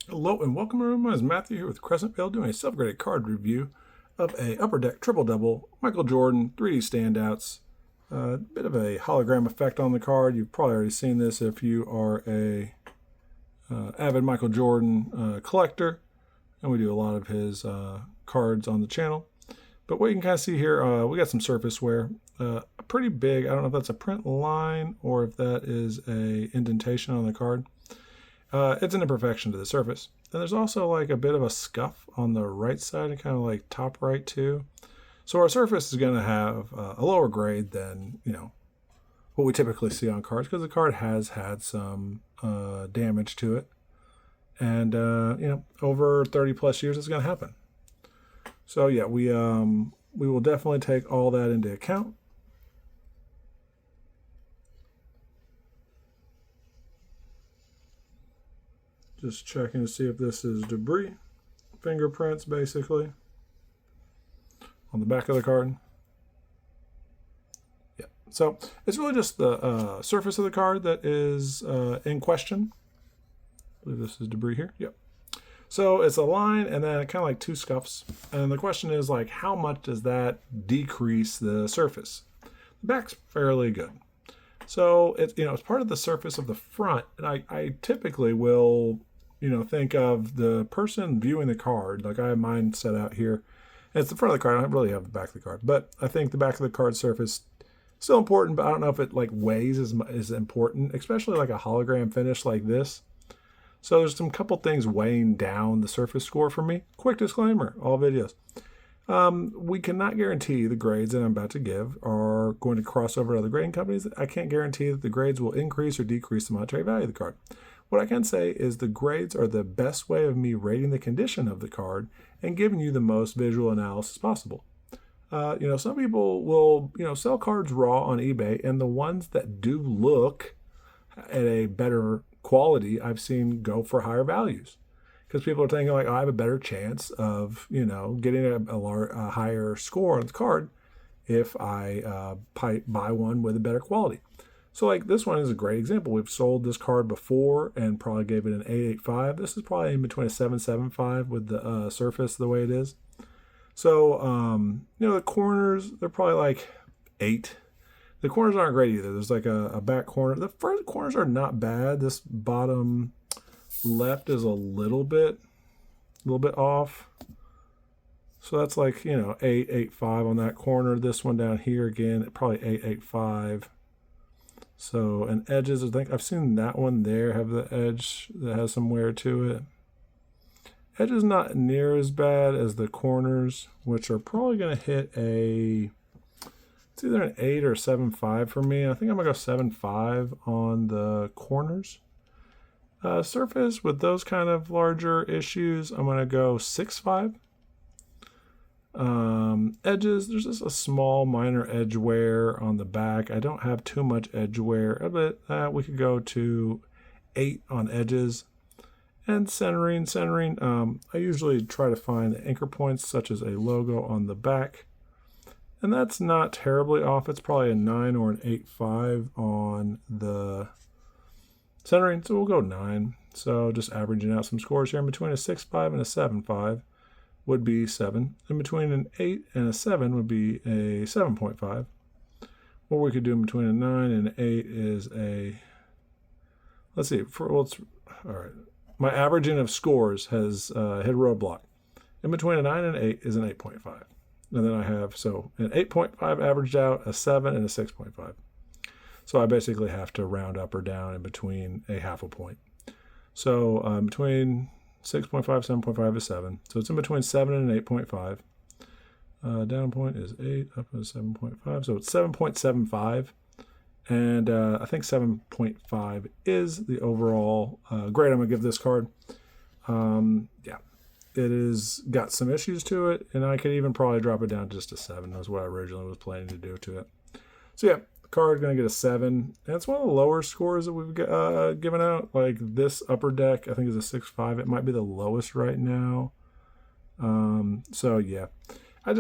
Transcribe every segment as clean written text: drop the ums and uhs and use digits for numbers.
Hello and welcome everyone. My name is Matthew here with Crescent Vale doing a self-graded card review of a Upper Deck Triple Double Michael Jordan 3D Standouts. A bit of a hologram effect on the card. You've probably already seen this if you are a avid Michael Jordan collector, and we do a lot of his cards on the channel. But what you can kind of see here, we got some surface wear. Pretty big. I don't know if that's a print line or if that is a indentation on the card. It's an imperfection to the surface. And there's also like a bit of a scuff on the right side and kind of like top right too. So our surface is going to have a lower grade than, what we typically see on cards because the card has had some damage to it. And, over 30 plus years it's going to happen. So yeah, we will definitely take all that into account. Just checking to see if this is debris. Fingerprints, basically, on the back of the card. Yeah, so it's really just the surface of the card that is in question. I believe this is debris here. Yep. So it's a line and then kind of like two scuffs. And the question is like, how much does that decrease the surface? The back's fairly good. So it's part of the surface of the front. And I typically will think of the person viewing the card. Like I have mine set out here. And it's the front of the card. I don't really have the back of the card. But I think the back of the card surface still important, but I don't know if it like weighs as important, especially like a hologram finish like this. So there's some couple things weighing down the surface score for me. Quick disclaimer, all videos. We cannot guarantee the grades that I'm about to give are going to cross over to other grading companies. I can't guarantee that the grades will increase or decrease the monetary value of the card. What I can say is the grades are the best way of me rating the condition of the card and giving you the most visual analysis possible. Some people will, sell cards raw on eBay, and the ones that do look at a better quality, I've seen go for higher values. Because people are thinking like, oh, I have a better chance of, getting a higher score on the card if I buy one with a better quality. So like this one is a great example. We've sold this card before and probably gave it an 8.85. This is probably in between a 7.75 with the surface the way it is. So, the corners, they're probably like 8. The corners aren't great either. There's like a back corner. The front corners are not bad. This bottom left is a little bit off. So that's like, 8.85 on that corner. This one down here again, probably 8.85. So, and edges, I think I've seen that one there have the edge that has some wear to it. Edge is not near as bad as the corners, which are probably going to hit it's either an 8 or 7.5 for me. I think I'm going to go 7.5 on the corners. Surface with those kind of larger issues, I'm going to go 6.5. Edges, there's just a small minor edge wear on the back. I don't have too much edge wear, but we could go to 8 on edges. And centering, I usually try to find anchor points such as a logo on the back. And that's not terribly off. It's probably a 9 or an 8.5 on the centering, so we'll go 9. So just averaging out some scores here in between a 6.5 and a 7.5 would be 7. In between an 8 and a 7 would be a 7.5. What we could do in between a 9 and an 8 is all right. My averaging of scores has hit a roadblock. In between a 9 and an 8 is an 8.5. And then I have, an 8.5 averaged out, a 7, and a 6.5. So I basically have to round up or down in between a half a point. So between 6.5, 7.5 is 7. So it's in between 7 and an 8.5. Down point is 8, up is 7.5. So it's 7.75. And I think 7.5 is the overall grade I'm going to give this card. It has got some issues to it, and I could even probably drop it down to just a 7. That's what I originally was planning to do to it. So yeah, the card is going to get a 7. And it's one of the lower scores that we've given out. Like this upper deck, I think is a 6.5. It might be the lowest right now. So yeah, I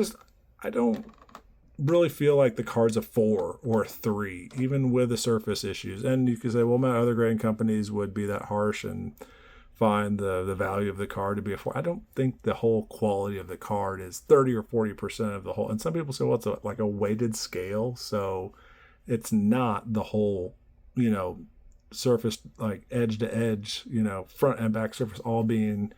don't really feel like the card's a 4 or a 3, even with the surface issues. And you could say, well, my other grading companies would be that harsh and find the value of the card to be a 4. I don't think the whole quality of the card is 30 or 40% of the whole. And some people say, well, it's like a weighted scale, so it's not the whole, surface, like edge to edge, front and back surface all being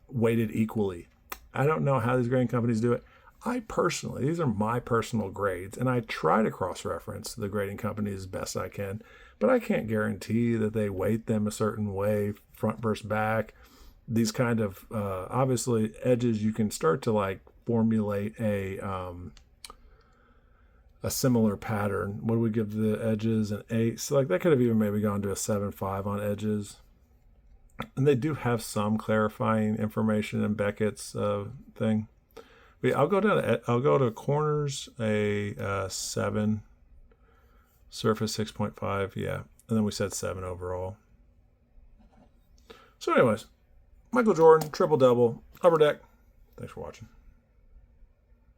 weighted equally. I don't know how these grading companies do it. I personally, these are my personal grades, and I try to cross-reference the grading companies as best I can, but I can't guarantee that they weight them a certain way, front versus back. These kind of, obviously, edges, you can start to like formulate a similar pattern. What do we give the edges? An 8. So like that could have even maybe gone to a 7.5 on edges. And they do have some clarifying information in Beckett's thing. But I'll go to corners, a 7, surface 6.5, yeah. And then we said 7 overall. So anyways, Michael Jordan, triple-double, upper deck. Thanks for watching.